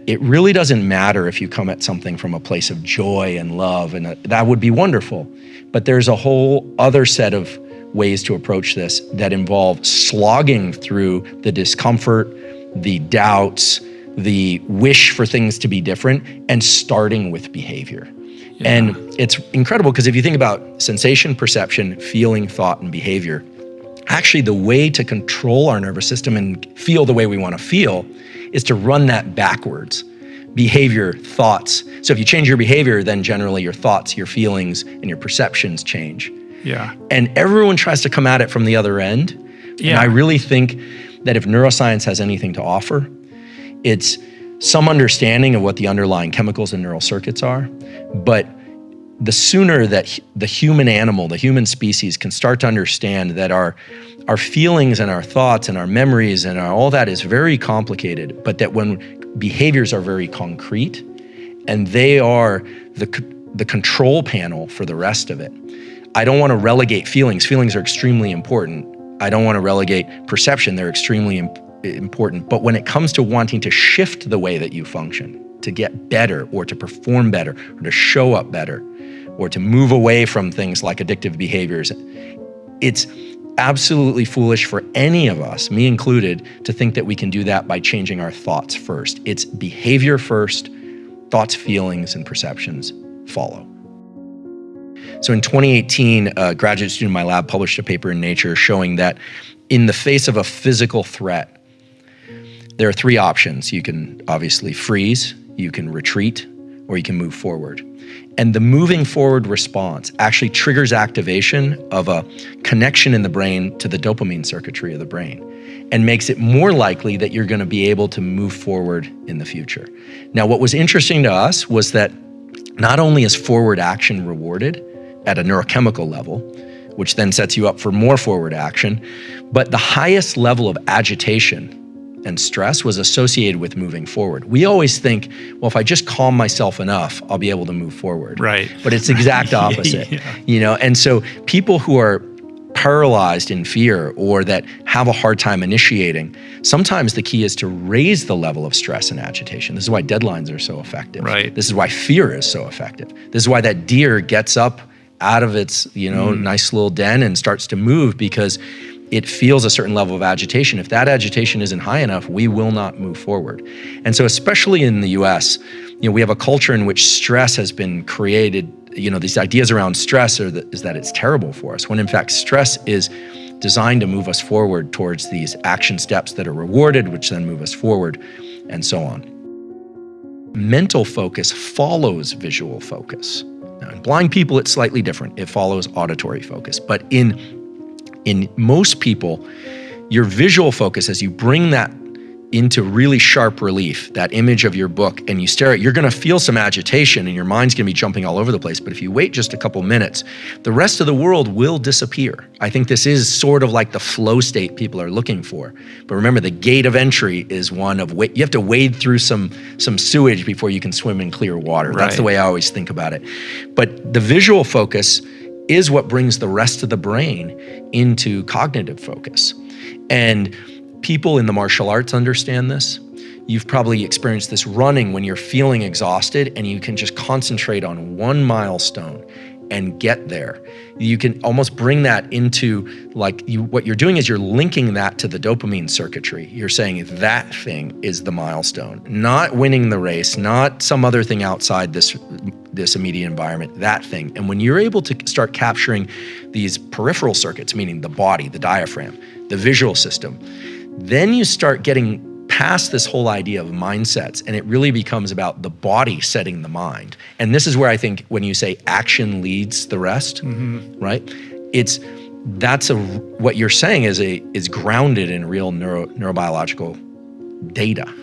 it really doesn't matter if you come at something from a place of joy and love, and that would be wonderful. But there's a whole other set of ways to approach this that involve slogging through the discomfort, the doubts, the wish for things to be different, and starting with behavior. Yeah. And it's incredible because if you think about sensation, perception, feeling, thought, and behavior, actually the way to control our nervous system and feel the way we want to feel is to run that backwards. Behavior, thoughts. So if you change your behavior, then generally your thoughts, your feelings, and your perceptions change. Yeah. And everyone tries to come at it from the other end. Yeah. And I really think that if neuroscience has anything to offer, it's some understanding of what the underlying chemicals and neural circuits are. But the sooner that the human animal, the human species can start to understand that our feelings and our thoughts and our memories and all that is very complicated, but that when behaviors are very concrete and they are the control panel for the rest of it. I don't want to relegate feelings. Feelings are extremely important. I don't want to relegate perception. They're extremely important. But when it comes to wanting to shift the way that you function, to get better or to perform better or to show up better or to move away from things like addictive behaviors, it's absolutely foolish for any of us, me included, to think that we can do that by changing our thoughts first. It's behavior first, thoughts, feelings, and perceptions follow. So in 2018, a graduate student in my lab published a paper in Nature showing that in the face of a physical threat, there are three options. You can obviously freeze, you can retreat, or you can move forward. And the moving forward response actually triggers activation of a connection in the brain to the dopamine circuitry of the brain and makes it more likely that you're going to be able to move forward in the future. Now, what was interesting to us was that not only is forward action rewarded at a neurochemical level, which then sets you up for more forward action, but the highest level of agitation and stress was associated with moving forward. We always think, well, if I just calm myself enough, I'll be able to move forward. Right. But it's the exact opposite. Yeah. And so people who are paralyzed in fear or that have a hard time initiating, sometimes the key is to raise the level of stress and agitation. This is why deadlines are so effective. Right. This is why fear is so effective. This is why that deer gets up out of its, nice little den and starts to move, because it feels a certain level of agitation. If that agitation isn't high enough, we will not move forward. And so especially in the US, we have a culture in which stress has been created. These ideas around stress is that it's terrible for us, when in fact stress is designed to move us forward towards these action steps that are rewarded, which then move us forward, and so on. Mental focus follows visual focus. Now, in blind people, it's slightly different. It follows auditory focus. But in most people, your visual focus, as you bring that into really sharp relief, that image of your book, and you stare at it, you're going to feel some agitation and your mind's going to be jumping all over the place. But if you wait just a couple minutes, the rest of the world will disappear. I think this is sort of like the flow state people are looking for. But remember, the gate of entry is one of you have to wade through some sewage before you can swim in clear water. Right. That's the way I always think about it. But the visual focus is what brings the rest of the brain into cognitive focus. And people in the martial arts understand this. You've probably experienced this running when you're feeling exhausted and you can just concentrate on one milestone and get there. You can almost bring that into what you're doing is you're linking that to the dopamine circuitry. You're saying that thing is the milestone, not winning the race, not some other thing outside this immediate environment, that thing. And when you're able to start capturing these peripheral circuits, meaning the body, the diaphragm, the visual system, then you start getting past this whole idea of mindsets, and it really becomes about the body setting the mind. And this is where I think when you say action leads the rest, right? What you're saying is grounded in real neurobiological data.